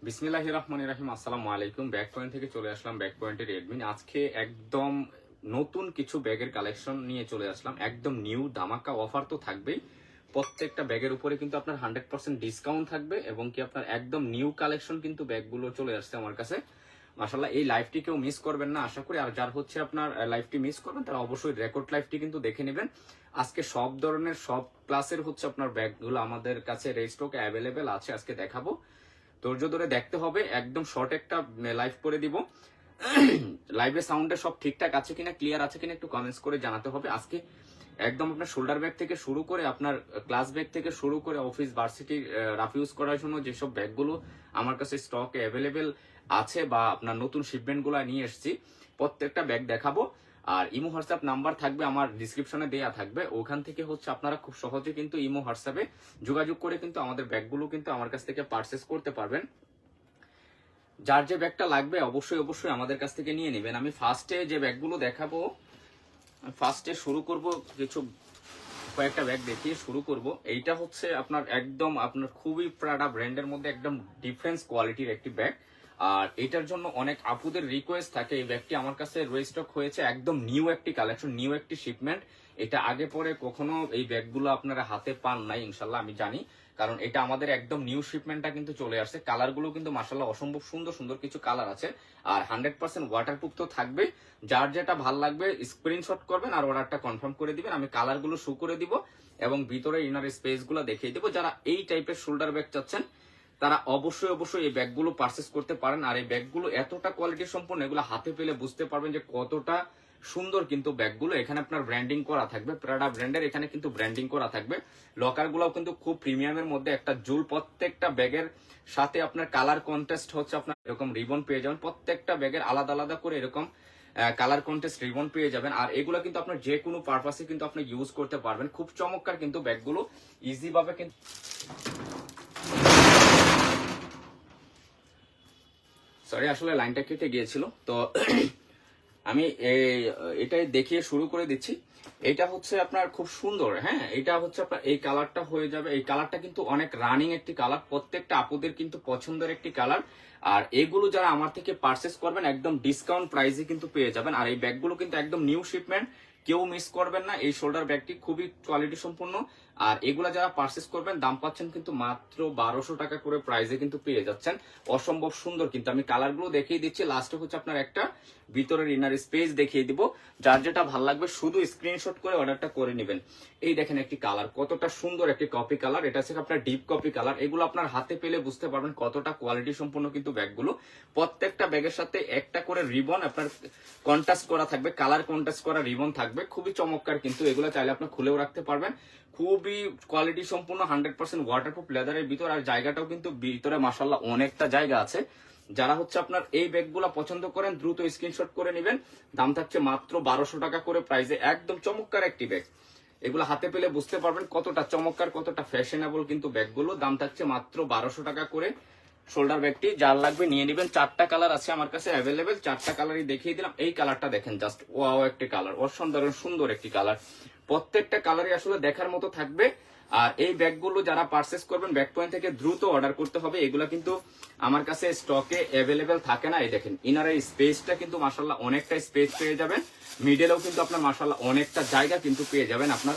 বিসমিল্লাহির রহমানির রহিম। আসসালামু আলাইকুম। ব্যাক পয়েন্ট থেকে চলে আসলাম, ব্যাক পয়েন্টের এডমিন। আজকে একদম নতুন কিছু ব্যাগের কালেকশন নিয়ে চলে আসলাম, একদম নিউ ধামাকা অফার তো থাকবেই। প্রত্যেকটা ব্যাগের উপরে কিন্তু আপনার 100% ডিসকাউন্ট থাকবে এবং কি আপনার একদম নিউ কালেকশন কিন্তু ব্যাগগুলো চলে আসছে আমার কাছে। মাশাআল্লাহ, এই লাইভটি কেউ মিস করবেন না আশা করি। আর যার হচ্ছে আপনার লাইভটি মিস করবেন তারা অবশ্যই রেকর্ড লাইভটি কিন্তু দেখে নেবেন। আজকে সব ধরনের সব ক্লাসের হচ্ছে আপনার ব্যাগগুলো আমাদের কাছে রেস্টকে অ্যাভেলেবেল আছে, আজকে দেখাবো। ধৈর্য ধরে দেখতে হবে, একদম শর্ট একটা লাইভ করে দিব। লাইভের সাউন্ডে সব ঠিকঠাক আছে কিনা, ক্লিয়ার আছে কিনা একটু কমেন্টস করে জানাতে হবে। আজকে একদম আপনার শোল্ডার ব্যাগ থেকে শুরু করে আপনার ক্লাস ব্যাগ থেকে শুরু করে অফিস ভার্সিটি রাফ ইউজ করার জন্য যেসব ব্যাগগুলো আমার কাছে স্টকে অ্যাভেলেবেল আছে বা আপনার নতুন শিপমেন্ট গুলো নিয়ে এসেছি, প্রত্যেকটা ব্যাগ দেখাবো। আর ইমো হোয়াটসঅ্যাপ নাম্বার থাকবে আমার ডিসক্রিপশনে দেয়া থাকবে, ওখান থেকে হচ্ছে আপনারা খুব সহজে কিন্তু ইমো হোয়াটসঅ্যাপে যোগাযোগ করে কিন্তু আমাদের ব্যাগগুলো কিন্তু আমার কাছ থেকে পারচেস করতে পারবেন। যার যে ব্যাগটা লাগবে অবশ্যই অবশ্যই আমাদের কাছ থেকে নিয়ে নেবেন। আমি ফার্স্টে যে ব্যাগগুলো দেখাবো, ফার্স্টে শুরু করব কিছু কয়েকটা ব্যাগ দেখিয়ে শুরু করব। এইটা হচ্ছে আপনার একদম আপনার খুবই প্রাডা ব্র্যান্ডের মধ্যে একদম ডিফারেন্স কোয়ালিটির একটি ব্যাগ। আর এটার জন্য অনেক আপুদের রিকোয়েস্ট থাকে। এই ব্যাগটি আমার কাছে রিস্টক হয়েছে, একদম নিউ একটি কালেকশন, নিউ একটি শিপমেন্ট। এটা আগে পরে কখনো এই ব্যাগগুলো আপনারা হাতে পান নাই ইনশাল্লাহ, আমি জানি, কারণ এটা আমাদের একদম নিউ শিপমেন্টটা কিন্তু চলে আসছে। কালারগুলো কিন্তু মাশাআল্লাহ অসম্ভব সুন্দর সুন্দর কিছু কালার আছে। আর 100% ওয়াটারপ্রুফ তো থাকবে। যার যেটা ভাল লাগবে স্ক্রিনশট করবেন আর অর্ডারটা কনফার্ম করে দিবেন। আমি কালারগুলো শো করে দিব এবং ভিতরে ইনার স্পেস গুলো দেখিয়ে দিব। যারা এই টাইপের শোল্ডার ব্যাগ চাচ্ছেন তারা অবশ্যই অবশ্যই এই ব্যাগগুলো পারচেস করতে পারেন। আর এই ব্যাগগুলো এতটা কোয়ালিটি সম্পন্ন, এগুলো হাতে পেলে বুঝতে পারবেন যে কতটা সুন্দর কিন্তু ব্যাগগুলো। এখানে আপনার ব্র্যান্ডিং করা থাকবে, প্রাডা ব্র্যান্ডের এখানে কিন্তু ব্র্যান্ডিং করা থাকবে। লকার গুলাও কিন্তু খুব প্রিমিয়ামের মধ্যে একটা জুল। প্রত্যেকটা ব্যাগের সাথে আপনার কালার কন্টেস্ট হচ্ছে আপনার এরকম রিবন পেয়ে যাবেন। প্রত্যেকটা ব্যাগের আলাদা আলাদা করে এরকম কালার কন্টেস্ট রিবন পেয়ে যাবেন। আর এগুলো কিন্তু আপনার যে কোনো পারপাসে কিন্তু আপনি ইউজ করতে পারবেন। খুব চমৎকার কিন্তু ব্যাগগুলো, ইজি ভাবে কিন্তু। সরি, আসলে লাইনটা কেটে গিয়েছিল তো। আমি এটাই দেখিয়ে শুরু করে দিচ্ছি। এটা হচ্ছে আপনার খুব সুন্দর, হ্যাঁ, এটা হচ্ছে আপনার এই কালারটা হয়ে যাবে। এই কালারটা কিন্তু অনেক রানিং একটি কালার, প্রত্যেকটা আপুদের কিন্তু পছন্দের একটি কালার। আর এগুলো যারা আমার থেকে পারচেস করবেন একদম ডিসকাউন্ট প্রাইসে কিন্তু পেয়ে যাবেন। আর এই ব্যাগগুলো কিন্তু একদম নিউ শিপমেন্ট, কেউ মিস করবেন না। এই শোল্ডার ব্যাগটি খুবই কোয়ালিটি সম্পূর্ণ। আর এগুলা যারা পারচেস করবেন দাম পাচ্ছেন কিন্তু মাত্র 1200 টাকা করে প্রাইসে কিন্তু পেয়ে যাচ্ছেন। অসম্ভব সুন্দর কিন্তু। আমি কালারগুলো দেখিয়ে দিচ্ছি, লাস্টে হচ্ছে আপনার একটা ভিতরের ইনার স্পেস দেখিয়ে দিব। যার যেটা ভালো লাগবে শুধু স্ক্রিনশট করে অর্ডারটা করে নেবেন। এই দেখেন একটি কালার, কতটা সুন্দর একটি কপি কালার। এটা হচ্ছে আপনার ডিপ কপি কালার। এগুলো আপনার হাতে পেলে বুঝতে পারবেন কতটা কোয়ালিটি সম্পন্ন কিন্তু ব্যাগগুলো। প্রত্যেকটা ব্যাগের সাথে একটা করে রিবন আপনার কন্ট্রাস্ট করা থাকবে, কালার কন্ট্রাস্ট করা রিবন থাকবে। খুবই চমৎকার কিন্তু, এগুলো চাইলে আপনি খুলেও রাখতে পারবেন। খুবই কোয়ালিটি সম্পূর্ণ, 100% ওয়াটারপ্রুফ লেদারের ভিতর। আর জায়গাটাও কিন্তু ভিতরে মাশাআল্লাহ অনেকটা জায়গা আছে। যারা হচ্ছে আপনার এই ব্যাগগুলো পছন্দ করেন দ্রুত স্ক্রিনশট করে নেবেন। দাম থাকছে মাত্র 1200 টাকা করে প্রাইসে, একদম চমৎকার একটি ব্যাগ। এগুলো হাতে পেলে বুঝতে পারবেন কতটা চমৎকার, কতটা ফ্যাশনেবল কিন্তু ব্যাগগুলো। দাম থাকছে মাত্র 1200 টাকা করে শোল্ডার ব্যাগটি। যার লাগবে নিয়ে নেবেন। 4টা কালার আছে আমার কাছে অ্যাভেলেবেল, 4টা কালারই দেখিয়ে দিলাম। এই কালারটা দেখেন, জাস্ট ওয়াও একটি কালার, অসাধারণ সুন্দর একটি কালার। প্রত্যেকটা কালারই আসলে দেখার মতো থাকবে। আর এই ব্যাগগুলো যারা পারচেস করবেন ব্যাগ পয়েন্ট থেকে দ্রুত অর্ডার করতে হবে। এগুলো কিন্তু আমার কাছে স্টকে অ্যাভেলেবেল থাকে না। এই দেখেন ইনারের স্পেসটা কিন্তু মাশাআল্লাহ অনেকটা স্পেস পেয়ে যাবেন। মিডলেও কিন্তু আপনার মাশাআল্লাহ অনেকটা জায়গা কিন্তু পেয়ে যাবেন। আপনার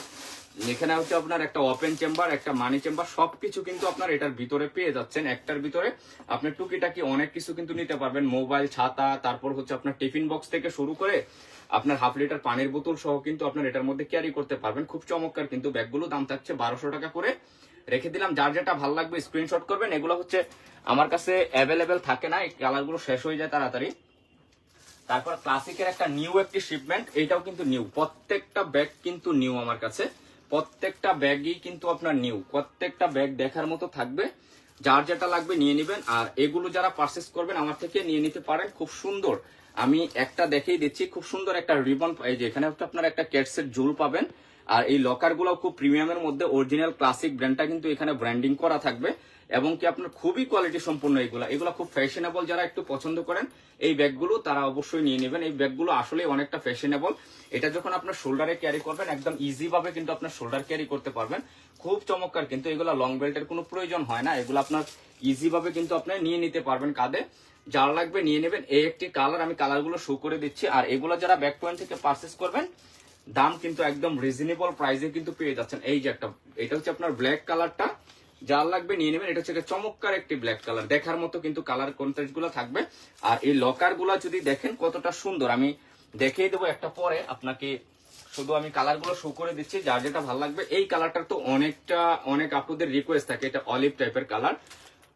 এখানে হচ্ছে আপনার একটা ওপেন চেম্বার, একটা মানি চেম্বার, সবকিছু কিন্তু আপনার এটার ভিতরে পেয়ে যাচ্ছেন। একটার ভিতরে আপনি টুকিটাকি অনেক কিছু কিন্তু নিতে পারবেন। মোবাইল, ছাতা, তারপর হচ্ছে আপনার টিফিন বক্স থেকে শুরু করে আপনার হাফ লিটার পানির বোতল সহ কিন্তু আপনার এটার মধ্যে ক্যারি করতে পারবেন। খুব চমৎকার কিন্তু ব্যাগগুলো। দাম থাকছে 1200 টাকা করে রেখে দিলাম। যার যেটা ভালো লাগবে স্ক্রিনশট করবেন। এগুলো হচ্ছে আমার কাছে অ্যাভেলেবেল থাকে না, এই কালারগুলো শেষ হয়ে যায় তাড়াতাড়ি। তারপর ক্লাসিকের একটা নিউ একটি শিপমেন্ট, এটাও কিন্তু নিউ। প্রত্যেকটা ব্যাগ কিন্তু নিউ আমার কাছে, প্রত্যেকটা ব্যাগই কিন্তু আপনার নিউ। প্রত্যেকটা ব্যাগ দেখার মতো থাকবে। যার যেটা লাগবে নিয়ে নেবেন। আর এগুলো যারা পারচেস করবেন আমার থেকে নিয়ে নিতে পারেন। খুব সুন্দর, আমি একটা দেখিয়ে দিচ্ছি। খুব সুন্দর একটা রিবন, এই যে এখানে আপনার একটা ক্যাটসের ঝুল পাবেন। আর এই লকার গুলো খুব প্রিমিয়ামের মধ্যে অরিজিনাল ক্লাসিক ব্র্যান্ডটা কিন্তু এখানে ব্র্যান্ডিং করা থাকবে এবং কি আপনার খুবই কোয়ালিটি সম্পন্ন এগুলা খুব ফ্যাশনেবল। যারা একটু পছন্দ করেন এই ব্যাগগুলো তারা অবশ্যই নিয়ে নেবেন। এই ব্যাগগুলো আসলে অনেকটা ফ্যাশনেবল। এটা যখন আপনার শোল্ডারে ক্যারি করবেন একদম ইজি ভাবে কিন্তু আপনার শোল্ডার ক্যারি করতে পারবেন, খুব চমৎকার। কিন্তু এগুলা লং বেল্টের কোনো প্রয়োজন হয় না, এগুলো আপনার ইজি ভাবে কিন্তু আপনি নিয়ে নিতে পারবেন কাঁধে। যার লাগবে নিয়ে নেবেন। এই একটি কালার, আমি কালারগুলো শো করে দিচ্ছি। আর এগুলো যারা ব্যাক পয়েন্ট থেকে পারচেস করবেন দাম কিন্তু একদম রিজনেবল প্রাইসে কিন্তু পেয়ে যাচ্ছেন। এই যে একটা, এটা হচ্ছে আপনার ব্ল্যাক কালারটা, যার লাগবে নিয়ে নেবেন। এটা হচ্ছে চমৎকার একটি ব্ল্যাক কালার, দেখার মতো কিন্তু কালার কন্ট্রাস্ট গুলো থাকবে। আর এই লকার গুলা যদি দেখেন কতটা সুন্দর, আমি দেখিয়ে দেবো একটা পরে আপনাকে, শুধু আমি কালার গুলো শো করে দিচ্ছি যার যেটা ভালো লাগবে। এই কালারটা তো অনেক আপুদের রিকোয়েস্ট থাকে, এটা অলিভ টাইপের কালার,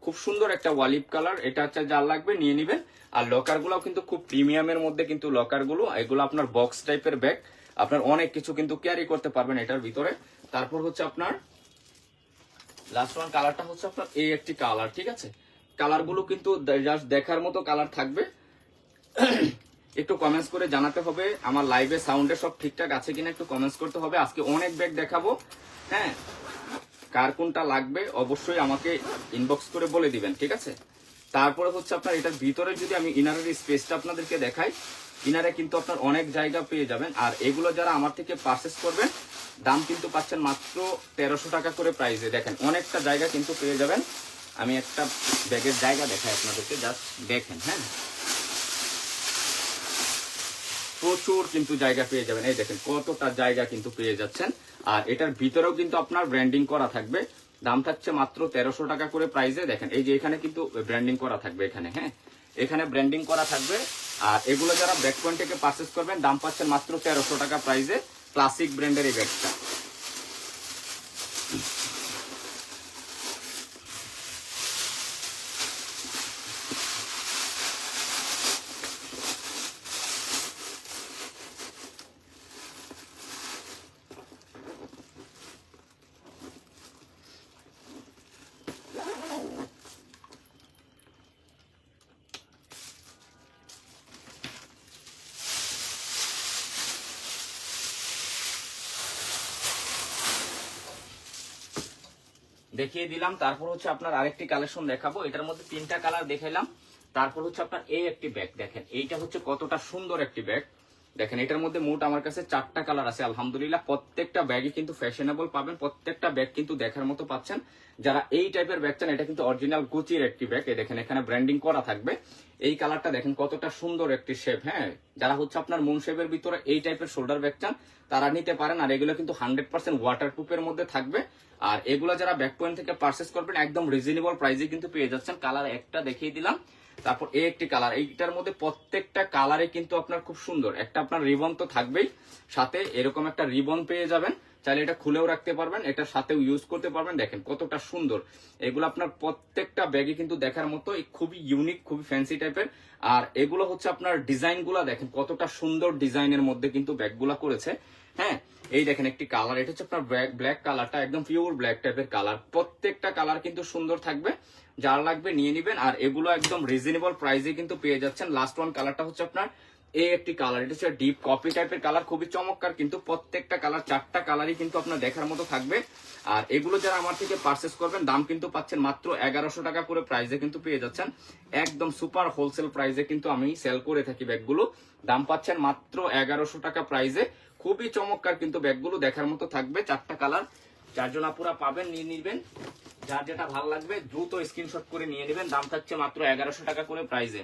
খুব সুন্দর একটা অলিভ কালার। এটা হচ্ছে যার লাগবে নিয়ে নেবেন। আর লকার গুলো কিন্তু খুব প্রিমিয়ামের মধ্যে কিন্তু লকার গুলো, এগুলো আপনার বক্স টাইপের ব্যাগ, আপনার অনেক কিছু কিন্তু ক্যারি করতে পারবেন এটার ভিতরে। তারপর হচ্ছে আপনার লাস্ট ওয়ান কালারটা হচ্ছে আপনার এই একটি কালার, ঠিক আছে। কালার গুলো কিন্তু জাস্ট দেখার মতো কালার থাকবে। একটু কমেন্টস করে জানাতে হবে আমার লাইভে সাউন্ডে সব ঠিকঠাক আছে কিনা, একটু কমেন্টস করতে হবে। আজকে অনেক ব্যাগ দেখাবো, হ্যাঁ, কার কোনটা লাগবে অবশ্যই আমাকে ইনবক্স করে বলে দিবেন, ঠিক আছে। তারপরে হচ্ছে আপনার এটার ভিতরে যদি আমি ইনারের স্পেসটা আপনাদেরকে দেখাই, ইনারে কিন্তু আপনার অনেক জায়গা পেয়ে যাবেন। আর এগুলো যারা আমার থেকে পারচেস করবেন দাম কিন্তু পাচ্ছেন মাত্র 1300 টাকা করে প্রাইসে। দেখেন অনেকটা জায়গা কিন্তু পেয়ে যাবেন। আমি একটা ব্যাগের জায়গা দেখাই আপনাদেরকে, জাস্ট দেখেন, হ্যাঁ, প্রচুর কিন্তু জায়গা পেয়ে যাবেন। এই দেখেন কতটা জায়গা কিন্তু পেয়ে যাচ্ছেন। আর এটার ভিতরেও কিন্তু আপনার ব্র্যান্ডিং করা থাকবে, দাম থাকছে মাত্র 1300 টাকা করে প্রাইসে। দেখেন এই যে এখানে কিন্তু ব্র্যান্ডিং করা থাকবে, এখানে, হ্যাঁ, এখানে ব্র্যান্ডিং করা থাকবে। আর এগুলো যারা ব্যাক পয়েন্ট থেকে পারচেস করবেন দাম পাচ্ছেন মাত্র 1300 টাকা প্রাইসে, ক্লাসিক ব্র্যান্ডের এই ব্যাগটা। দেখিয়ে দিলাম। তারপর হচ্ছে আপনার আরেকটি কালেকশন দেখাবো, এটার মধ্যে 3টা কালার দেখাইলাম। তারপর হচ্ছে আপনার এই একটি ব্যাগ দেখেন, এইটা হচ্ছে কতটা সুন্দর একটি ব্যাগ। দেখেন এটার মধ্যে মোট আমার কাছে 4টা কালার আছে। আলহামদুলিল্লাহ প্রত্যেকটা ব্যাগই কিন্তু ফ্যাশনেবল পাবেন, প্রত্যেকটা ব্যাগ কিন্তু দেখার মতো পাচ্ছেন। যারা এই টাইপের ব্যাগ চান, এটা কিন্তু অরিজিনাল গুচির একটি ব্যাগ। এই দেখেন এখানে ব্র্যান্ডিং করা থাকবে। এই কালারটা দেখেন কতটা সুন্দর একটি শেপ, হ্যাঁ, যারা হচ্ছে আপনার মুন শেপের ভিতরে এই টাইপের শোল্ডার ব্যাগ চান তারা নিতে পারেন। আর এগুলো কিন্তু 100% ওয়াটারপ্রুফের মধ্যে থাকবে। আর এগুলো যারা ব্যাক পয়েন্ট থেকে পারচেস করবেন একদম রিজনেবল প্রাইসে কিন্তু পেয়ে যাচ্ছেন। কালার একটা দেখিয়ে দিলাম। তারপর এই একটি কালার, এইটার মধ্যে প্রত্যেকটা কালারে কিন্তু আপনার খুব সুন্দর একটা আপনার রিবন তো থাকবেই, সাথে এরকম একটা রিবন পেয়ে যাবেন। চাইলে এটা খুলেও রাখতে পারবেন, এটার সাথেও ইউজ করতে পারবেন। দেখেন কতটা সুন্দর, এগুলো আপনার প্রত্যেকটা ব্যাগে কিন্তু দেখার মতো, খুবই ইউনিক, খুবই ফ্যান্সি টাইপের। আর এগুলো হচ্ছে আপনার ডিজাইন গুলা দেখেন কতটা সুন্দর ডিজাইনের মধ্যে কিন্তু ব্যাগগুলা করেছে, হ্যাঁ। এই দেখেন একটি কালার, এটা হচ্ছে আপনার ব্ল্যাক কালারটা, একদম পিওর ব্ল্যাক টাইপের কালার। প্রত্যেকটা কালার কিন্তু সুন্দর থাকবে, যার লাগবে নিয়ে নিবেন। আর এগুলো একদম রিজনেবল প্রাইসে কিন্তু পেয়ে যাচ্ছেন। লাস্ট ওয়ান কালারটা হচ্ছে আপনার এই একটি কালার, এটা হচ্ছে ডিপ কফি টাইপের কালার, খুবই চমৎকার। কিন্তু প্রত্যেকটা কালার, 4টা কালারই কিন্তু আপনার দেখার মতো থাকবে। আর এগুলো যারা আমার থেকে পারচেস করবেন দাম কিন্তু পাচ্ছেন মাত্র 1100 টাকা করে প্রাইসে কিন্তু পেয়ে যাচ্ছেন। একদম সুপার হোলসেল প্রাইসে কিন্তু আমি সেল করে থাকি ব্যাগগুলো, দাম পাচ্ছেন মাত্র 1100 টাকা প্রাইসে। খুবই চমৎকার কিন্তু ব্যাগগুলো দেখার মতো থাকবে। 4টা কালার, 4 জন আপুরা পাবেন, নিয়ে নিবেন। যার যেটা ভালো লাগবে দ্রুত স্ক্রিনশট করে নিয়ে নেবেন, দাম থাকছে মাত্র 1100 টাকা করে প্রাইসে।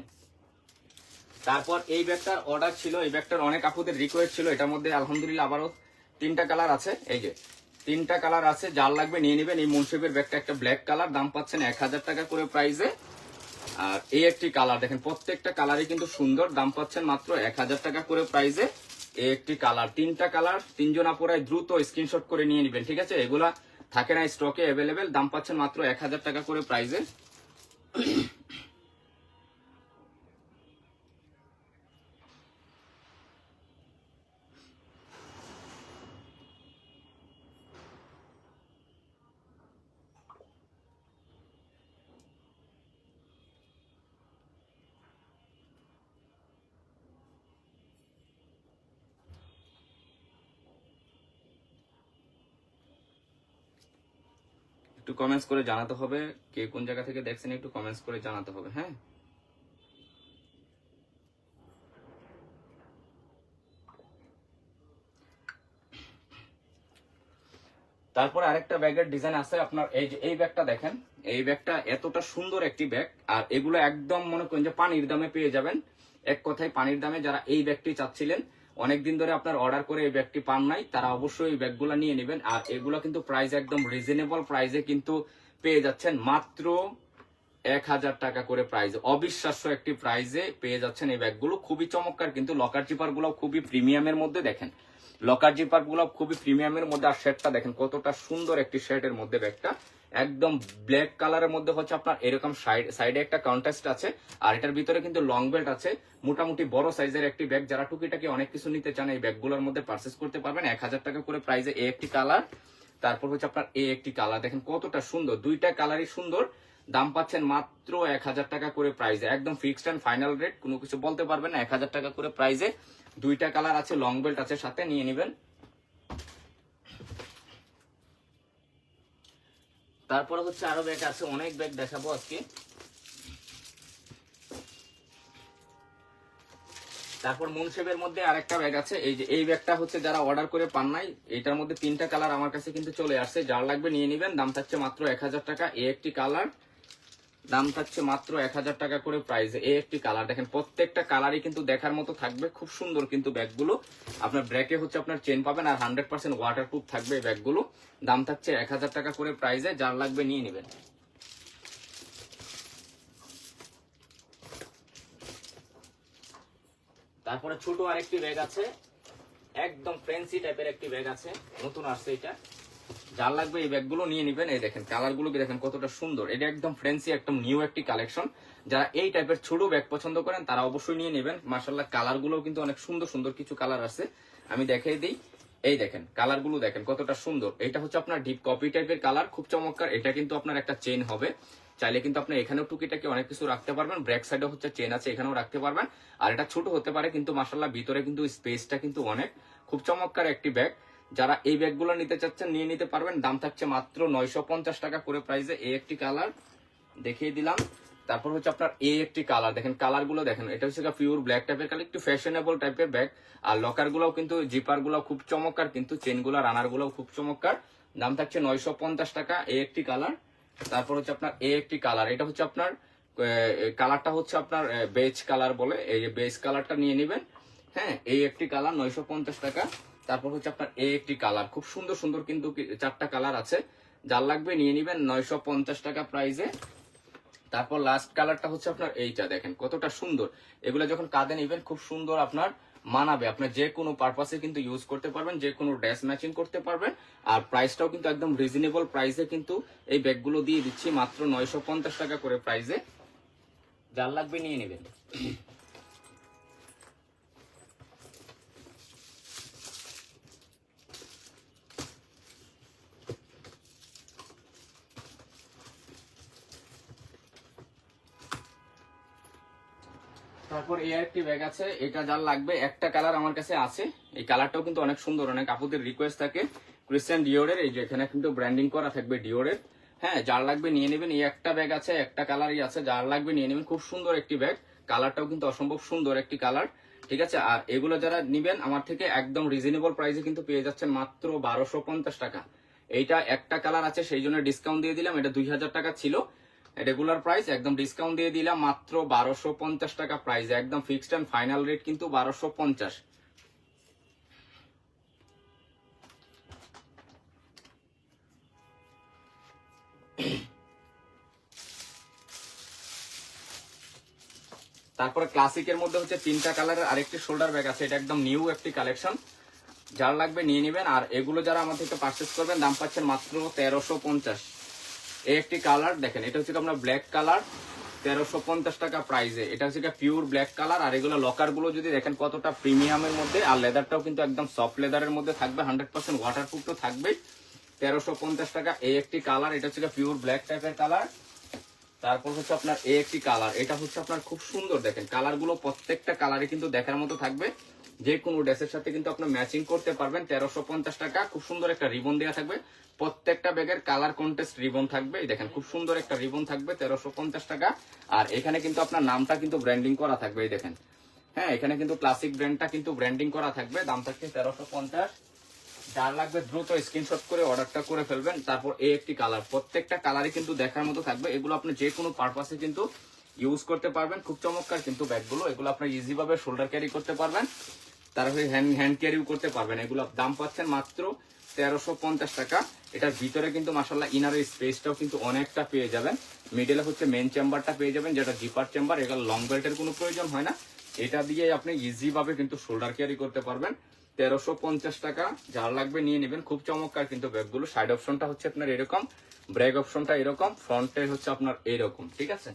তারপর এই ব্যাগটার অর্ডার ছিল, এই ব্যাগটার অনেক আপুদের রিকোয়েস্ট ছিল। এটার মধ্যে আলহামদুলিল্লাহ আবারও 3টা কালার আছে, এই যে 3টা কালার আছে, যার লাগবে নিয়ে নেবেন। এই মুনশেপের ব্যাগটা একটা ব্ল্যাক কালার, দাম পাচ্ছেন 1000 টাকা করে প্রাইসে। আর এই একটি কালার দেখেন, প্রত্যেকটা কালারই কিন্তু সুন্দর, দাম পাচ্ছেন মাত্র 1000 টাকা করে প্রাইসে। এই একটি কালার, 3টা কালার, 3 জন আপুরাই দ্রুত স্ক্রিনশট করে নিয়ে নেবেন, ঠিক আছে। এগুলা থাকে না স্টকে অ্যাভেলেবেল, দাম পাচ্ছেন মাত্র 1000 টাকা করে প্রাইসে। একটু কমেন্টস করে জানাতে হবে, কে কোন জায়গা থেকে দেখছেন একটু কমেন্টস করে জানাতে হবে। হ্যাঁ, তারপর আরেকটা ব্যাগের ডিজাইন আছে আপনার, এই যে এই ব্যাগটা দেখেন, এই ব্যাগটা এতটা সুন্দর একটি ব্যাগ, আর এগুলো একদম মনে করেন যে পানির দামে পেয়ে যাবেন। এক কথায় পানির দামে, যারা এই ব্যাগটি চাচ্ছিলেন অনেকদিন ধরে আপনার অর্ডার করে এই ব্যাগটি পান নাই, তারা অবশ্যই এই ব্যাগগুলো নিয়ে নেবেন। আর এগুলো কিন্তু প্রাইস একদম রিজনেবল প্রাইসে কিন্তু পেয়ে যাচ্ছেন, মাত্র 1000 টাকা করে প্রাইসে, অবিশ্বাস্য একটি প্রাইসে পেয়ে যাচ্ছেন এই ব্যাগগুলো। খুবই চমৎকার, কিন্তু লকার জিপার গুলো খুবই প্রিমিয়ামের মধ্যে, দেখেন লকার জিপার গুলো খুবই প্রিমিয়ামের মধ্যে। আর শেডটা দেখেন কতটা সুন্দর একটি শেডের মধ্যে ব্যাগটা, একদম ব্ল্যাক কালারের মধ্যে হচ্ছে আপনার এরকম সাইডে একটা কন্ট্রাস্ট আছে, আর এটার ভিতরে কিন্তু লং বেল্ট আছে। মোটামুটি বড় সাইজের একটি ব্যাগ, যারা টুকিটাকি অনেক কিছু নিতে চান এই ব্যাগগুলোর মধ্যে পারচেস করতে পারবেন 1000 টাকা করে প্রাইসে। এই একটি কালার, তারপর হচ্ছে আপনার এই একটি কালার, দেখেন কতটা সুন্দর, দুইটা কালারই সুন্দর। দাম পাচ্ছেন মাত্র 1000 টাকা করে প্রাইসে, একদম ফিক্সড এন্ড ফাইনাল রেট, কোনো কিছু বলতে পারবেন না। 1000 টাকা করে প্রাইসে দুইটা কালার আছে, লং বেল্ট আছে সাথে, নিয়ে নেবেন। তারপরে হচ্ছে আরো ব্যাগ আছে, অনেক ব্যাগ দেখাবো আজকে। তারপর মুনশেপের মধ্যে আরেকটা ব্যাগ আছে, এই যে এই ব্যাগটা হচ্ছে যারা অর্ডার করে পান নাই, এটার মধ্যে 3টা কালার আমার কাছে কিন্তু চলে আসছে, যার লাগবে নিয়ে নেবেন। দাম থাকছে মাত্র 1000 টাকা। এই একটি কালার, দাম থাকছে মাত্র 1000 টাকা করে প্রাইসে। এই একটি কালার দেখেন, প্রত্যেকটা কালারই কিন্তু দেখার মতো থাকবে, খুব সুন্দর কিন্তু ব্যাগগুলো। আপনার ব্র্যাকে হচ্ছে আপনার চেন পাবেন, আর 100% ওয়াটারপ্রুফ থাকবে এই ব্যাগগুলো। দাম থাকছে 1000 টাকা করে প্রাইসে, যার লাগবে নিয়ে নেবেন। তারপরে ছোট আরেকটি ব্যাগ আছে, একদম ফ্যান্সি টাইপের একটি ব্যাগ আছে, নতুন আসছে এটা, যার লাগবে এই ব্যাগগুলো নিয়ে নেবেন। এই দেখেন কালারগুলো দেখেন কতটা সুন্দর, এটা একদম ফ্যান্সি, একদম নিউ একটি কালেকশন। যারা এই টাইপের ছোট ব্যাগ পছন্দ করেন তারা অবশ্যই নিয়ে নেবেন। মাশাআল্লাহ কালারগুলো কিন্তু অনেক সুন্দর সুন্দর কিছু কালার আছে, আমি দেখাই দিই। এই দেখেন কালারগুলো দেখেন কতটা সুন্দর, এটা হচ্ছে আপনার ডিপ কপি টাইপের কালার, খুব চমৎকার। এটা কিন্তু আপনার একটা চেন হবে, চাইলে কিন্তু আপনি এখানেও টুকিটাকে অনেক কিছু রাখতে পারবেন। ব্যাক সাইডে হচ্ছে চেন আছে, এখানেও রাখতে পারবেন। আর এটা ছোট হতে পারে, কিন্তু মাশাআল্লাহ ভিতরে কিন্তু স্পেসটা কিন্তু অনেক, খুব চমৎকার একটি ব্যাগ। যারা এই ব্যাগগুলো নিতে চাচ্ছেন নিয়ে নিতে পারবেন। দাম থাকছে মাত্র 950 টাকা করে প্রাইসে। এই একটি কালার দেখিয়ে দিলাম। তারপর হচ্ছে আপনার এই একটি কালার, দেখেন কালারগুলো দেখেন, এটা হচ্ছে পিওর ব্ল্যাক টাইপের কালার, একটু ফ্যাশনেবল টাইপের ব্যাগ। আর লকার গুলাও কিন্তু, জিপার গুলাও খুব চমৎকার, কিন্তু চেন গুলা রানার গুলাও খুব চমৎকার। দাম থাকছে 950 টাকা। এই একটি কালার। তারপর হচ্ছে আপনার এই একটি কালার, এটা হচ্ছে আপনার কালারটা হচ্ছে আপনার বেজ কালার বলে, এই যে বেজ কালারটা নিয়ে নেবেন। হ্যাঁ, এই একটি কালার 950 টাকা। তারপর হচ্ছে আপনার এই একটি কালার, খুব সুন্দর সুন্দর কিন্তু 4টা কালার আছে, যার লাগবে নিয়ে নেবেন 950 টাকা প্রাইসে। তারপর লাস্ট কালারটা হচ্ছে আপনার এইটা, দেখেন কতটা সুন্দর। এগুলো যখন কাঁধে নেবেন খুব সুন্দর আপনার মানাবে, আপনার যে কোনো পারপাসে কিন্তু ইউজ করতে পারবেন, যে কোনো ড্রেস ম্যাচিং করতে পারবেন। আর প্রাইসটাও কিন্তু একদম রিজনেবল প্রাইসে কিন্তু এই ব্যাগগুলো দিয়ে দিচ্ছি, মাত্র 950 টাকা করে প্রাইসে, যার লাগবে নিয়ে নেবেন। তারপর এই একটি ব্যাগ আছে, এটা যার লাগবে, একটা কালার আমার কাছে আছে, এই কালারটাও কিন্তু অনেক সুন্দর, অনেক আপুদের রিকোয়েস্ট থাকে। ক্রিশ্চিয়ান ডিওরের, এই যে এখানে কিন্তু ব্র্যান্ডিং করা থাকবে ডিওরের। হ্যাঁ, যার লাগবে নিয়ে নেবেন। এই একটা ব্যাগ আছে, একটা কালারই আছে, যার লাগবে নিয়ে নেবেন। খুব সুন্দর একটি ব্যাগ, কালারটাও কিন্তু অসম্ভব সুন্দর একটি কালার। ঠিক আছে, আর এগুলো যারা নিবেন আমার থেকে একদম রিজনেবল প্রাইসে কিন্তু পেয়ে যাচ্ছেন মাত্র 1250 টাকা। এইটা একটা কালার আছে সেই জন্য ডিসকাউন্ট দিয়ে দিলাম, এটা 2000 টাকা ছিল রেগুলার প্রাইস, একদম ডিসকাউন্ট দিয়ে দিলাম মাত্র 1250 টাকা প্রাইস, একদম ফিক্সড এন্ড ফাইনাল রেট কিন্তু 1250। তারপরে ক্লাসিকের মধ্যে হচ্ছে 3টা কালারের আরেকটি শোল্ডার ব্যাগ আছে, এটা একদম নিউ একটি কালেকশন, যার লাগবে নিয়ে নেবেন। আর এগুলো যারা আমার থেকে পারচেস করবেন দাম পাচ্ছেন মাত্র 1350। এই একটি কালার দেখেন, এটা হচ্ছে আপনার ব্ল্যাক কালার, 1350 টাকা প্রাইসে। এটা হচ্ছে পিওর ব্ল্যাক কালার। আর এগুলো লকার গুলো যদি দেখেন কতটা প্রিমিয়ামের মধ্যে, আর লেদারটাও কিন্তু একদম সফট লেদারের মধ্যে থাকবে, 100% ওয়াটারপ্রুফ তো থাকবে। 1350 টাকা। এই একটি কালার, এটা হচ্ছে পিওর ব্ল্যাক টাইপের কালার। তারপর হচ্ছে আপনার এই একটি কালার, এটা হচ্ছে আপনার খুব সুন্দর, দেখেন কালার গুলো প্রত্যেকটা কালারই কিন্তু দেখার মতো থাকবে, যে কোনো ড্রেসের সাথে কিন্তু আপনার ম্যাচিং করতে পারবেন। 1350 টাকা। খুব সুন্দর একটা রিবন দেওয়া থাকবে, প্রত্যেকটা ব্যাগের কালার কন্টেস্ট রিবন থাকবে। এই দেখেন খুব সুন্দর একটা রিবন থাকবে, 1350 টাকা। আর এখানে কিন্তু আপনার নামটা কিন্তু ব্র্যান্ডিং করা থাকবে, এই দেখেন। হ্যাঁ, এখানে কিন্তু ক্লাসিক ব্র্যান্ডটা কিন্তু ব্র্যান্ডিং করা থাকবে। দাম থাকছে 1350। যার লাগবে দ্রুত স্ক্রিনশট করে অর্ডারটা করে ফেলবেন। তারপর এই একটি কালার, প্রত্যেকটা কালারই কিন্তু দেখার মতো থাকবে। এগুলো আপনি যে কোনো পারপাসে কিন্তু ইউজ করতে পারবেন। খুব চমৎকার কিন্তু ব্যাগগুলো, এগুলো আপনি ইজি ভাবে শোল্ডার ক্যারি করতে পারবেন, তারপরে হ্যান্ড ক্যারিও করতে পারবেন। এগুলো দাম পাচ্ছেন মাত্র 1350 টাকা। এটার ভিতরে কিন্তু মাশাআল্লাহ ইনারের স্পেসটাও কিন্তু অনেকটা পেয়ে যাবেন। মিডলে হচ্ছে মেন চেম্বারটা পেয়ে যাবেন, যেটা জিপার চেম্বার। এগুলো লং বেল্টের কোনো প্রয়োজন হয় না, এটা দিয়ে আপনি ইজি ভাবে কিন্তু শোল্ডার ক্যারি করতে পারবেন। 1350 টাকা। যার লাগবে নিয়ে নেবেন। খুব চমৎকার কিন্তু ব্যাগগুলো। সাইড অপশনটা হচ্ছে আপনার এরকম, ব্রেক অপশনটা এরকম, ফ্রন্টে হচ্ছে আপনার এরকম, ঠিক আছে।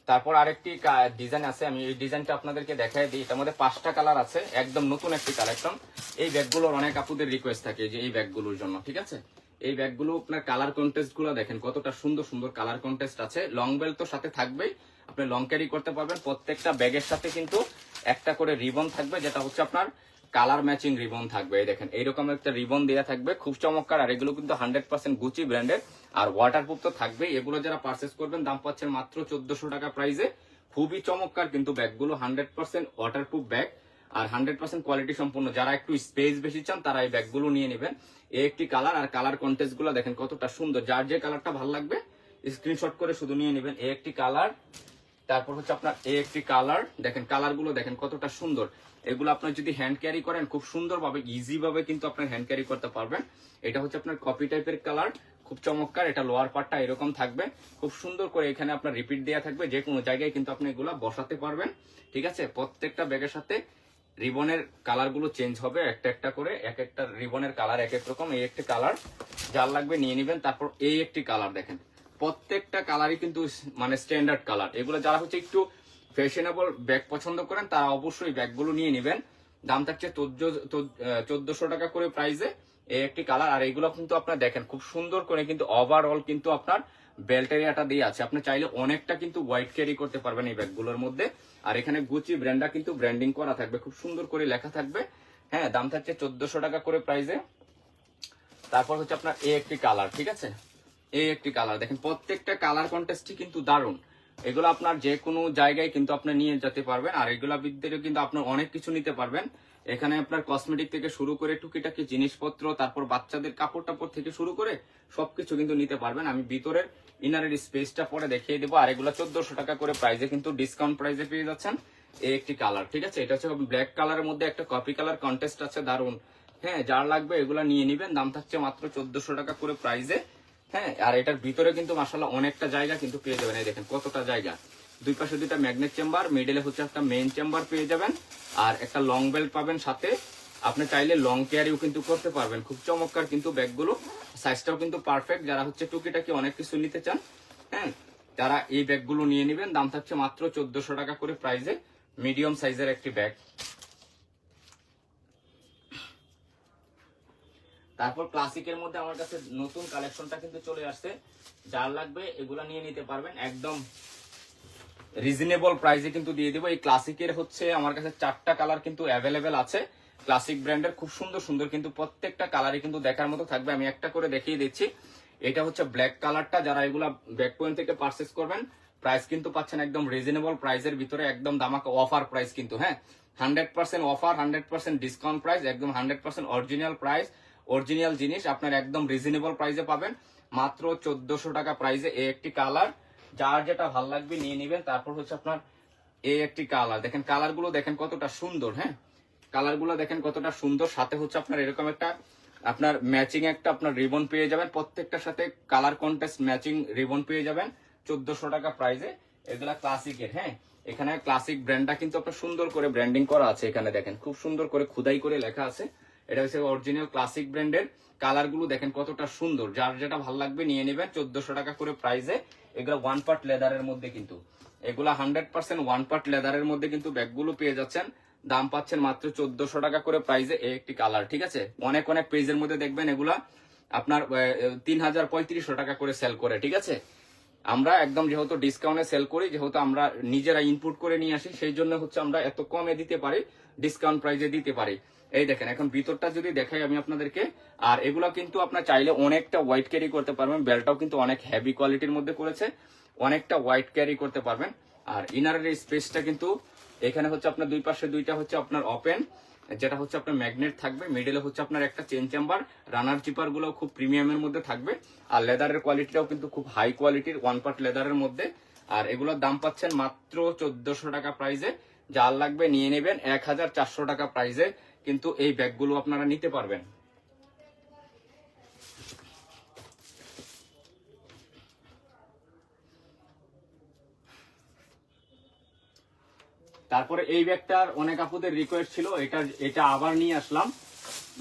তারপর আরেকটি ডিজাইন আছে, আমি এই ডিজাইনটা আপনাদেরকে দেখাই দিই। এটার মধ্যে 5টা কালার আছে, একদম নতুন একটি কালেকশন। এই ব্যাগগুলোর অনেক আপুদের রিকোয়েস্ট থাকে যে এই ব্যাগগুলোর জন্য, ঠিক আছে। এই ব্যাগগুলো আপনার কালার কন্টেস্ট গুলো দেখেন কতটা সুন্দর সুন্দর কালার কন্টেস্ট আছে। লং বেল্ট তো সাথে থাকবেই, আপনি লং ক্যারি করতে পারবেন। প্রত্যেকটা ব্যাগের সাথে কিন্তু একটা করে রিবন থাকবে, যেটা হচ্ছে আপনার কালার ম্যাচিং রিবন থাকবে। এই দেখেন এইরকম একটা রিবন দেওয়া থাকবে, খুব চমৎকার। আর এগুলো কিন্তু 100% গুচি ব্র্যান্ডের, আর ওয়াটারপ্রুফ তো থাকবেই। এগুলো যারা পারচেস করবেন দাম পাচ্ছেন মাত্র 1400 টাকা প্রাইসে। খুবই চমৎকার কিন্তু ব্যাগগুলো, 100% ওয়াটারপ্রুফ ব্যাগ আর 100% কোয়ালিটি সম্পূর্ণ। যারা একটু স্পেস বেশি চান তারা এই ব্যাগগুলো নিয়ে নেবেন। এই একটি কালার, আর কালার কন্টেস্ট গুলো দেখেন কতটা সুন্দর। যার যে কালারটা ভালো লাগবে স্ক্রিনশট করে শুধু নিয়ে নেবেন। এই একটি কালার, তারপর হচ্ছে আপনার এই একটি কালার। দেখেন কালার গুলো দেখেন কতটা সুন্দর। এগুলো আপনার যদি হ্যান্ড ক্যারি করেন খুব সুন্দর ভাবে ইজি ভাবে কিন্তু আপনার হ্যান্ড ক্যারি করতে পারবেন। এটা হচ্ছে আপনার কপি টাইপের কালার, খুব চমৎকার। এটা লোয়ার পার্টটা এরকম থাকবে, খুব সুন্দর করে এখানে আপনার রিপিট দেওয়া থাকবে। যে কোনো জায়গায় কিন্তু আপনি এগুলো বসাতে পারবেন, ঠিক আছে। প্রত্যেকটা ব্যাগের সাথে রিবনের কালার গুলো চেঞ্জ হবে একটা একটা করে, এক একটা রিবনের কালার এক এক রকম। এই একটি কালার, যার লাগবে নিয়ে নেবেন। তারপর এই একটি কালার দেখেন, প্রত্যেকটা কালারই কিন্তু মানে স্ট্যান্ডার্ড কালার। এগুলো যারা হচ্ছে একটু ফ্যাশনেবল ব্যাগ পছন্দ করেন তারা অবশ্যই ব্যাগগুলো নিয়ে নেবেন। দাম থাকছে 1400 টাকা করে প্রাইসে। এই একটি কালার, আর এগুলো কিন্তু আপনার দেখেন খুব সুন্দর করে কিন্তু ওভারঅল কিন্তু আপনার বেল্ট এরিয়াটা দিয়ে আছে। আপনি চাইলে অনেকটা কিন্তু হোয়াইট ক্যারি করতে পারবেন এই ব্যাগগুলোর মধ্যে। আর এখানে গুচি ব্র্যান্ডটা কিন্তু ব্র্যান্ডিং করা থাকবে, খুব সুন্দর করে লেখা থাকবে। হ্যাঁ, দাম থাকছে 1400 টাকা করে প্রাইসে। তারপর হচ্ছে আপনার এই একটি কালার, ঠিক আছে। এই একটি কালার দেখেন, প্রত্যেকটা কালার কন্টেস্টই কিন্তু দারুণ। এগুলো আপনার যে কোনো জায়গায় কিন্তু আপনি নিয়ে যেতে পারবেন। আর এগুলা ভিতরে কিন্তু আপনার অনেক কিছু নিতে পারবেন। এখানে আপনার কসমেটিক থেকে শুরু করে টুকিটাকি জিনিসপত্র, তারপর বাচ্চাদের কাপড় টাপড় থেকে শুরু করে সবকিছু কিন্তু নিতে পারবেন। আমি ভিতরের ইনারের স্পেসটা পরে দেখিয়ে দেবো। আর এগুলো 1400 টাকা করে প্রাইসে কিন্তু ডিসকাউন্ট প্রাইসে পেয়ে যাচ্ছেন। এই একটি কালার, ঠিক আছে। এটা হচ্ছে ব্ল্যাক কালারের মধ্যে একটা কপি কালার কন্টেস্ট আছে, দারুণ। হ্যাঁ, যার লাগবে এগুলা নিয়ে নিবেন। দাম থাকছে মাত্র 1400 টাকা করে প্রাইসে। হ্যাঁ, আর এটার ভিতরে কিন্তু মাশাআল্লাহ অনেকটা জায়গা কিন্তু পেয়ে যাবেন। এই দেখেন কতটা জায়গা, দুই পাশে দুইটা ম্যাগনেট চেম্বার, মিডলে হচ্ছে একটা মেইন চেম্বার পেয়ে যাবেন। আর একটা লং বেল্ট পাবেন সাথে। আপনি চাইলে লং ক্যারিও কিন্তু করতে পারবেন। খুব চমৎকার কিন্তু ব্যাগগুলো, সাইজটাও কিন্তু পারফেক্ট। যারা হচ্ছে টুকিটাকি অনেক কিছু নিতে চান, হ্যাঁ, তারা এই ব্যাগগুলো নিয়ে নেবেন। দাম থাকছে মাত্র 1400 টাকা করে প্রাইসে, মিডিয়াম সাইজের একটি ব্যাগ। তারপর ক্লাসিকের মধ্যে আমার কাছে নতুন কালেকশনটা কিন্তু চলে আসছে। যার লাগবে এগুলা নিয়ে নিতে পারবেন, একদম রিজনেবল প্রাইসে কিন্তু দিয়ে দেবো। এই ক্লাসিকের হচ্ছে আমার কাছে 4টা কালার কিন্তু অ্যাভেলেবেল আছে। ক্লাসিক ব্র্যান্ডের খুব সুন্দর সুন্দর কিন্তু প্রত্যেকটা কালারই কিন্তু দেখার মতো থাকবে। আমি একটা করে দেখিয়ে দিচ্ছি। এটা হচ্ছে ব্ল্যাক কালারটা। যারা এগুলা ব্যাক পয়েন্ট থেকে পারচেস করবেন প্রাইস কিন্তু পাচ্ছেন একদম রিজনেবল প্রাইসের ভিতরে, একদম দামাকা অফার প্রাইস কিন্তু। হ্যাঁ, 100% অফার, 100% ডিসকাউন্ট প্রাইস, একদম 100% অরিজিনাল প্রাইস, অরিজিনাল জিনিস আপনার একদম রিজনেবল প্রাইসে পাবেন মাত্র 1400 টাকা প্রাইসে। এই একটি কালার, যার যেটা ভালো লাগবে নিয়ে নেবেন। তারপর হচ্ছে আপনার এই একটি কালার, দেখেন কালারগুলো দেখেন কতটা সুন্দর। হ্যাঁ, কালারগুলো দেখেন কতটা সুন্দর। সাথে হচ্ছে আপনার এরকম একটা আপনার ম্যাচিং একটা আপনার রিবন পেয়ে যাবেন। প্রত্যেকটার সাথে কালার কন্টেস্ট ম্যাচিং রিবন পেয়ে যাবেন 1400 টাকা প্রাইসে। এগুলা ক্লাসিকের। হ্যাঁ, এখানে ক্লাসিক ব্র্যান্ডটা কিন্তু আপনার সুন্দর করে ব্র্যান্ডিং করা আছে। এখানে দেখেন খুব সুন্দর করে খোদাই করে লেখা আছে। এটা হচ্ছে অরিজিনাল ক্লাসিক ব্র্যান্ডের। কালারগুলো দেখেন কতটা সুন্দর। যার যেটা ভালো লাগবে নিয়ে নেবেন 1400 টাকা করে প্রাইসে। এগুলো ওয়ান পার্ট লেদারের মধ্যে কিন্তু, এগুলা 100% ওয়ান পার্ট লেদারের মধ্যে কিন্তু ব্যাগগুলো পেয়ে যাচ্ছেন। দাম পাচ্ছেন মাত্র 1400 টাকা করে প্রাইসে। এই একটি কালার, ঠিক আছে। অনেক অনেক পেজের মধ্যে দেখবেন এগুলা আপনার 3000 3500 টাকা করে সেল করে, ঠিক আছে। আমরা একদম যেহেতু ডিসকাউন্টে সেল করি, যেহেতু আমরা নিজেরা ইনপুট করে নিয়ে আসি, সেই জন্য হচ্ছে আমরা এত কমে দিতে পারি, ডিসকাউন্ট প্রাইসে দিতে পারি। এই দেখেন এখন ভিতরটা যদি দেখাই আমি আপনাদেরকে, আর এগুলো কিন্তু আপনার চাইলে অনেকটা ওয়াইট ক্যারি করতে পারবেন। বেলটাও কিন্তু অনেক হেভি কোয়ালিটির মধ্যে করেছে, অনেকটা ওয়াইট ক্যারি করতে পারবেন। আর ইনারের স্পেসটা কিন্তু এখানে হচ্ছে আপনার দুই পাশে দুইটা হচ্ছে আপনার ওপেন, যেটা হচ্ছে আপনার ম্যাগনেট থাকবে, মিডলে হচ্ছে আপনার একটা চেন চেম্বার, রানার চিপার গুলো খুব প্রিমিয়ামের মধ্যে থাকবে। আর লেদারের কোয়ালিটিটাও কিন্তু খুব হাই কোয়ালিটির, 1 পার্ট লেদারের মধ্যে। আর এগুলোর দাম পাচ্ছেন মাত্র 1400 টাকা প্রাইসে। যার লাগবে নিয়ে নেবেন, 1400 টাকা প্রাইসে কিন্তু এই ব্যাগগুলো আপনারা নিতে পারবেন। তারপরে এই ব্যাগটার অনেক আপুদের রিকোয়েস্ট ছিল, এটা আবার নিয়ে আসলাম।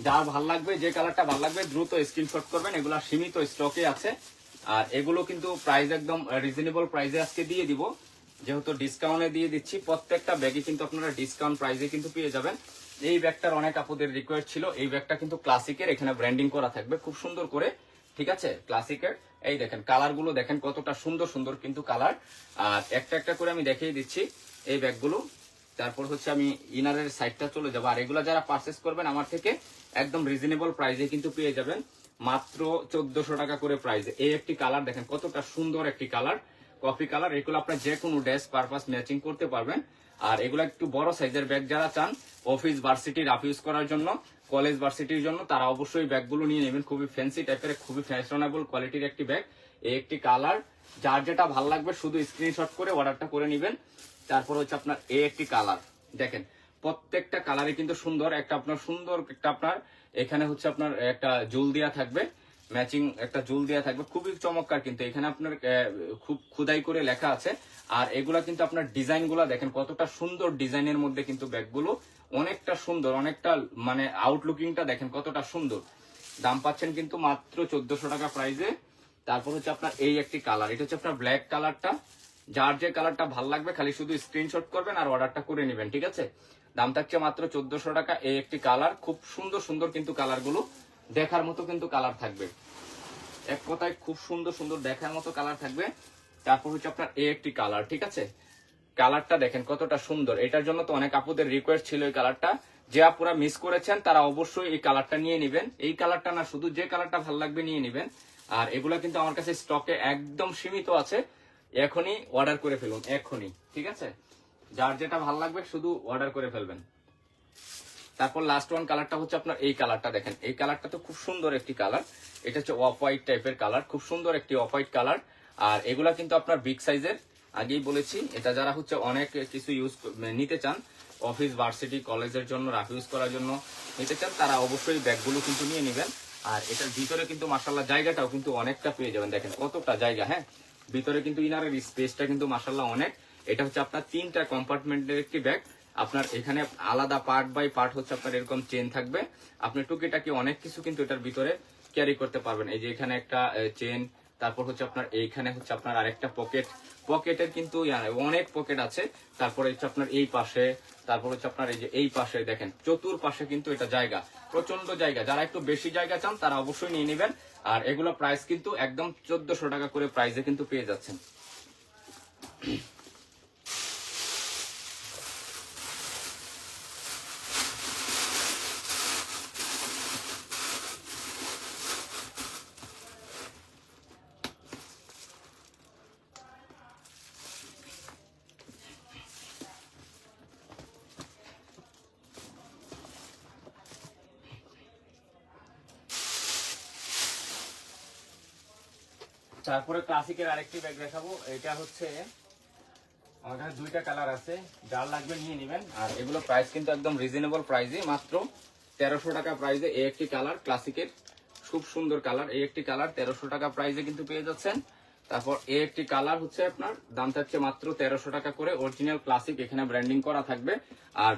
যার ভাল লাগবে, যে কালারটা ভাল লাগবে দ্রুত স্ক্রিনশট করবেন, এগুলা সীমিত স্টকে আছে। আর এগুলো কিন্তু প্রাইস একদম রিজনেবল প্রাইসে আজকে দিয়ে দিব, যেহেতু ডিসকাউন্টে দিয়ে দিচ্ছি। প্রত্যেকটা ব্যাগে কিন্তু আপনারা ডিসকাউন্ট প্রাইসে কিন্তু পেয়ে যাবেন। এই ব্যাগটার অনেক আপুদের রিকোয়েস্ট ছিল, এই ব্যাগটা কিন্তু ক্লাসিকের, এখানে ব্র্যান্ডিং করা থাকবে খুব সুন্দর করে, ঠিক আছে, ক্লাসিকের। এই দেখেন কালার গুলো দেখেন কতটা সুন্দর সুন্দর কিন্তু কালার। আর একটা একটা করে আমি দেখিয়ে দিচ্ছি এই ব্যাগগুলো। তারপর হচ্ছে আমি ইনারের সাইডটা চলে যাবো। আর এগুলো যারা পারচেস করবেন আমার থেকে একদম রিজনেবল প্রাইসে কিন্তু পেয়ে যাবেন, মাত্র 1400 টাকা করে প্রাইসে। এই একটি কালার দেখেন কতটা সুন্দর একটি কালার, কফি কালার। এগুলো আপনার যে কোনো ড্রেস পারপাস ম্যাচিং করতে পারবেন। আর এগুলো একটু বড় সাইজের ব্যাগ যারা চান অফিস ভার্সিটি রাফ ইউজ করার জন্য, কলেজ ভার্সিটির জন্য, তারা অবশ্যই ব্যাগগুলো নিয়ে নেবেন। খুবই ফ্যান্সি টাইপের, খুবই ফ্যাশনেবল কোয়ালিটির একটি ব্যাগ। এই একটি কালার, যার যেটা ভালো লাগবে শুধু স্ক্রিনশট করে অর্ডারটা করে নেবেন। তারপর হচ্ছে আপনার এই একটি কালার দেখেন, প্রত্যেকটা কালারে কিন্তু সুন্দর একটা আপনার সুন্দর একটা আপনার এখানে হচ্ছে আপনার একটা জুল দেওয়া থাকবে, ম্যাচিং একটা জুল দেওয়া থাকবে, খুবই চমৎকার। কিন্তু এখানে আপনার খুব খুদাই করে লেখা আছে। আর এগুলা কিন্তু আপনার ডিজাইন গুলা দেখেন কতটা সুন্দর ডিজাইনের মধ্যে কিন্তু ব্যাগগুলো অনেকটা সুন্দর, অনেকটা মানে আউটলুকিংটা দেখেন কতটা সুন্দর। দাম পাচ্ছেন কিন্তু মাত্র 1400 টাকা প্রাইসে। তারপর হচ্ছে আপনার এই একটি কালার, এটা হচ্ছে আপনার ব্ল্যাক কালারটা। যার যে কালারটা ভাল লাগবে খালি শুধু স্ক্রিনশট করবেন আর অর্ডারটা করে নেবেন, ঠিক আছে। দাম থাকছে মাত্র 1400 টাকা। এই একটি কালার, খুব সুন্দর সুন্দর কিন্তু কালারগুলো দেখার মতো কিন্তু কালার থাকবে, এক কথায় খুব সুন্দর সুন্দর দেখার মতো কালার থাকবে। তারপর হচ্ছে আপনার এই একটি কালার, ঠিক আছে। কালারটা দেখেন কতটা সুন্দর, এটার জন্য তো অনেক আপুদের রিকোয়েস্ট ছিল এই কালারটা। যে আপুরা মিস করেছেন তারা অবশ্যই এই কালারটা নিয়ে নেবেন। এই কালারটা না, শুধু যে কালারটা ভালো লাগবে নিয়ে নেবেন। আর এগুলা কিন্তু আমার কাছে স্টকে একদম সীমিত আছে, এখনই অর্ডার করে ফেলুন, এখনই, ঠিক আছে। যার যেটা ভালো লাগবে শুধু অর্ডার করে ফেলবেন। তারপর লাস্ট ওয়ান কালারটা হচ্ছে আপনার এই কালারটা দেখেন, এই কালারটা তো খুব সুন্দর একটি কালার। এটা হচ্ছে অফ হোয়াইট টাইপের কালার, খুব সুন্দর একটি অফ হোয়াইট কালার। আর এগুলা কিন্তু আপনার বিগ সাইজের, আগেই বলেছি। এটা যারা হচ্ছে অনেক কিছু ইউজ নিতে চান, অফিস ভার্সিটি কলেজের জন্য রাফ ইউজ করার জন্য নিতে চান, তারা অবশ্যই ব্যাগগুলো কিন্তু নিয়ে নেবেন। আর এটার ভিতরে কিন্তু মাশাআল্লাহ জায়গাটাও কিন্তু অনেকটা পেয়ে যাবেন, দেখেন কতটা জায়গা। হ্যাঁ, ভিতরে কিন্তু ইনারের স্পেসটা কিন্তু মাশাআল্লাহ অনেক। এটা হচ্ছে আপনার 3টা কম্পার্টমেন্টের একটি ব্যাগ। আপনার এখানে আলাদা পার্ট বাই পার্ট হচ্ছে আপনার এরকম চেন থাকবে। আপনি টুকিটাকি অনেক কিছু কিন্তু এটার ভিতরে ক্যারি করতে পারবেন। এই যে এখানে একটা চেন, তারপর হচ্ছে আপনার এইখানে হচ্ছে আপনার আরেকটা পকেট, পকেটের কিন্তু অনেক পকেট আছে। তারপরে হচ্ছে আপনার এই পাশে, তারপর হচ্ছে আপনার এই যে এই পাশে দেখেন চতুর্পাশে কিন্তু এটা জায়গা, প্রচন্ড জায়গা। যারা একটু বেশি জায়গা চান তারা অবশ্যই নিয়ে নেবেন। আর এগুলো প্রাইস কিন্তু একদম 1400 টাকা করে প্রাইসে কিন্তু পেয়ে যাচ্ছেন। তারপরে ক্লাসিকের আরেকটি ব্যাগ দেখাবো। এটা হচ্ছে আমার কাছে 2টা কালার আছে, যার লাগবে নিয়ে নেবেন। আর এগুলো প্রাইস কিন্তু একদম রিজনেবল প্রাইসে, মাত্র 1300 টাকা প্রাইসে। এই একটি কালার ক্লাসিকের, খুব সুন্দর কালার। এই একটি কালার 1300 টাকা প্রাইসে কিন্তু পেয়ে যাচ্ছেন। তারপর এই একটি কালার হচ্ছে আপনার দাম থাকছে মাত্র 1300 টাকা করে, অরিজিনাল ক্লাসিক, এখানে ব্র্যান্ডিং করা থাকবে। আর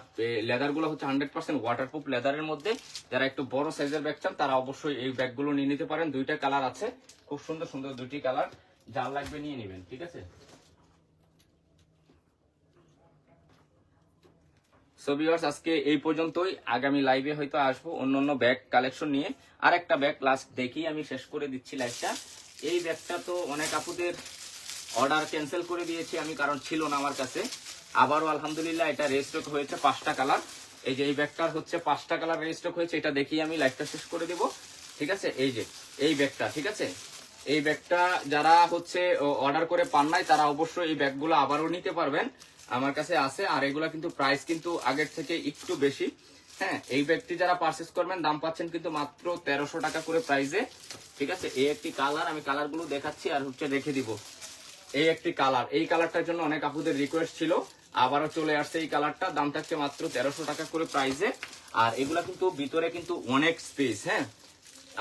লেদার গুলো হচ্ছে 100% ওয়াটারপ্রুফ লেদারের মধ্যে। যারা একটু বড় সাইজের ব্যাগ চান তারা অবশ্যই এই ব্যাগগুলো নিয়ে নিতে পারেন। 2টা কালার আছে, খুব সুন্দর সুন্দর 2টি কালার, যার লাগবে নিয়ে নেবেন, ঠিক আছে। সো ভিউয়ার্স, আজকে এই পর্যন্তই। আগামী লাইভে হয়তো আসবো অন্য ব্যাগ কালেকশন নিয়ে। আরেকটা ব্যাগ লাস্ট দেখি আমি শেষ করে দিচ্ছি লাইভটা। এই ব্যাগটা তো অনেক আপুদের অর্ডার ক্যান্সেল করে দিয়েছি আমি, কারণ ছিল না আমার কাছে। আবারও আলহামদুলিল্লাহ এটা রেস্টক হয়েছে 5টা কালার। এই যে এই ব্যাগটার হচ্ছে 5টা কালার রেস্টক হয়েছে, এটা দেখিয়ে আমি লাইভটা শেষ করে দেব। ঠিক আছে, এই যে এই ব্যাগটা, ঠিক আছে, এই ব্যাগটা যারা হচ্ছে অর্ডার করে পান নাই তারা অবশ্যই এই ব্যাগগুলো আবারও নিতে পারবেন, আমার কাছে আছে। আর এগুলা কিন্তু প্রাইস কিন্তু আগের থেকে একটু বেশি। হ্যাঁ, এই ব্যাগটি যারা পারচেস করবেন দাম পাচ্ছেন কিন্তু মাত্র 1300 টাকা করে প্রাইসে। ঠিক আছে, এই একটি কালার, আমি কালারগুলো দেখাচ্ছি আর হচ্ছে রেখে দিব। এই একটি কালার, এই কালারটার জন্য অনেক আপুদের রিকোয়েস্ট ছিল, আবারও চলে আসছে এই কালারটা। দাম থাকছে মাত্র 1300 টাকা করে প্রাইসে। আর এগুলা কিন্তু ভিতরে কিন্তু অনেক স্পেস। হ্যাঁ,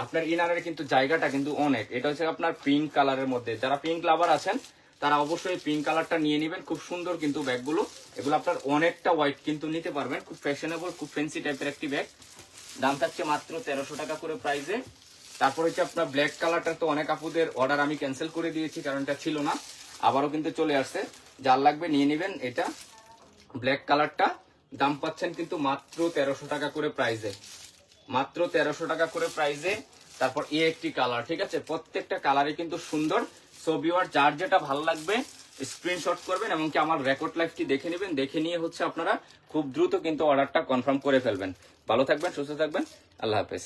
আপনার ইনারের কিন্তু জায়গাটা কিন্তু অনেক। এটা হচ্ছে আপনার পিঙ্ক কালারের মধ্যে, যারা পিঙ্ক লাভার আছেন তারা অবশ্যই পিঙ্ক কালারটা নিয়ে নেবেন। খুব সুন্দর কিন্তু ব্যাগগুলো, এগুলো আপনার অনেকটা ওয়াইট কিন্তু নিতে পারবেন। খুব ফ্যাশনেবল, খুব ফ্যান্সি টাইপের একটি ব্যাগ। দাম থাকছে মাত্র 1300 টাকা করে প্রাইসে। তারপর হচ্ছে আপনার ব্ল্যাক কালারটা তো অনেক আপুদের অর্ডার আমি ক্যান্সেল করে দিয়েছি, কারণ এটা ছিল না, আবারও কিন্তু চলে আসছে। যার লাগবে নিয়ে নেবেন। এটা ব্ল্যাক কালারটা দাম পাচ্ছেন কিন্তু মাত্র 1300 টাকা করে প্রাইসে, মাত্র 1300 টাকা করে প্রাইসে। তারপর এই একটি কালার, ঠিক আছে, প্রত্যেকটা কালারই কিন্তু সুন্দর। সো ভিউয়ার, যার যেটা ভালো লাগবে স্ক্রিনশট করবেন, এমনকি আমার রেকর্ড লাইভটি দেখে নেবেন। দেখে নিয়ে হচ্ছে আপনারা খুব দ্রুত কিন্তু অর্ডারটা কনফার্ম করে ফেলবেন। ভালো থাকবেন, সুস্থ থাকবেন, আল্লাহ হাফেজ।